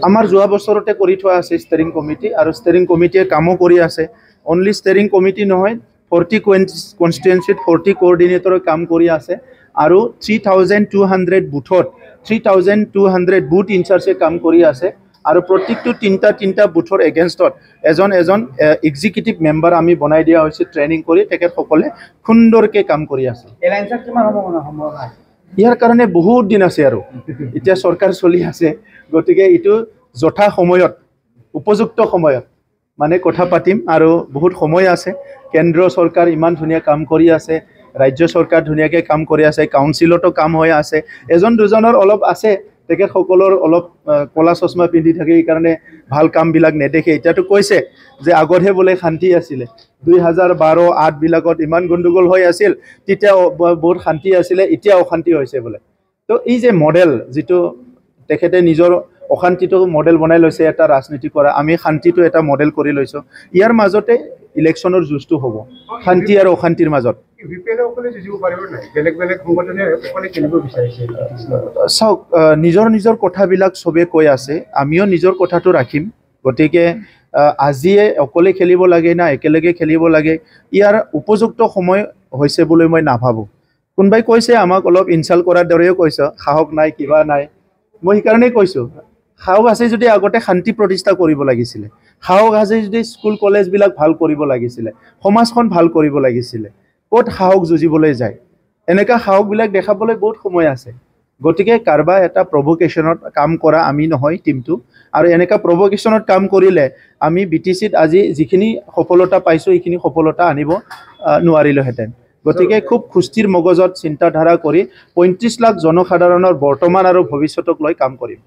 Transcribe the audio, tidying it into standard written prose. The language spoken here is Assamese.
আমাৰ যোৱা বছৰতে কৰি থোৱা আছে ষ্টেৰিং কমিটি আৰু ষ্টেৰিং কমিটিয়ে কামো কৰি আছে অনলি ষ্টেৰিং কমিটি নহয় 40 কনষ্টিটুৱেঞ্চিত 40 কোঅৰ্ডিনেটৰে কাম কৰি আছে আৰু 3200 বুথত 3200 বুথ ইনচাৰ্জে কাম কৰি আছে আৰু প্ৰত্যেকটো তিনটা বুথৰ এগেইনষ্টত এজন এক্সিকিউটিভ মেম্বাৰ আমি বনাই দিয়া হৈছে ট্ৰেইনিং কৰি তেখেতসকলে সুন্দৰকৈ কাম কৰি আছে এলায়েন্সৰ কিমান সম্ভাৱনা ইয়াৰ কাৰণে বহুত দিন আছে আৰু এতিয়া চৰকাৰ চলি আছে গতিকে ইটো যথা সময়ত উপযুক্ত সময়ত মানে কথা পাতিম আৰু বহুত সময় আছে কেন্দ্ৰ চৰকাৰ ইমান ধুনীয়া কাম কৰি আছে ৰাজ্য চৰকাৰ ধুনীয়াকৈ কাম কৰি আছে কাউন্সিলতো কাম হৈ আছে এজন দুজনৰ অলপ আছে তেখেতসকলৰ অলপ কলা চশমা পিন্ধি থাকে এই কাৰণে ভাল কামবিলাক নেদেখে এতিয়াতো কৈছে যে আগতহে বোলে শান্তি আছিলে 2012-8 বিলাকত ইমান গণ্ডগোল হৈ আছিল তেতিয়া বহুত শান্তি আছিলে এতিয়া অশান্তি হৈছে বোলে তো এই যে মডেল যেটো তেখেতে নিজৰ অশান্তিটো মডেল বনাই লৈছে এটা ৰাজনীতি কৰা আমি শান্তিটো এটা মডেল কৰি লৈছো ইয়াৰ মাজতে ইলেকশ্যনৰ যুঁজটো হ'ব শান্তি আৰু অশান্তিৰ মাজত চাওক নিজৰ কথাবিলাক চবে কৈ আছে আমিও নিজৰ কথাটো ৰাখিম গতিকে আজিয়ে অকলে খেলিব লাগে না একেলগে খেলিব লাগে ইয়াৰ উপযুক্ত সময় হৈছে বুলি মই নাভাবোঁ কোনবাই কৈছে আমাক অলপ ইনচাল্ট কৰাৰ দৰেও কৈছে সাহস নাই কিবা নাই মই সেইকাৰণেই কৈছোঁ সাহস আছে যদি আগতে শান্তি প্ৰতিষ্ঠা কৰিব লাগিছিলে সাহস আছে যদি স্কুল কলেজবিলাক ভাল কৰিব লাগিছিলে সমাজখন ভাল কৰিব লাগিছিলে ক'ত সাহস যুঁজিবলৈ যায় এনেকুৱা সাহসবিলাক দেখাবলৈ বহুত সময় আছে গতিকে কাৰবা এটা প্ৰভোকেশ্যনত কাম কৰা আমি নহয় টিমটো আৰু এনেকুৱা প্ৰভোকেশ্যনত কাম কৰিলে আমি বিটিচিত আজি যিখিনি সফলতা পাইছোঁ সেইখিনি সফলতা আনিব নোৱাৰিলোহেঁতেন গতিকে খুব সুস্থিৰ মগজত চিন্তাধাৰা কৰি 35 লাখ জনসাধাৰণৰ বৰ্তমান আৰু ভৱিষ্যতক লৈ কাম কৰিম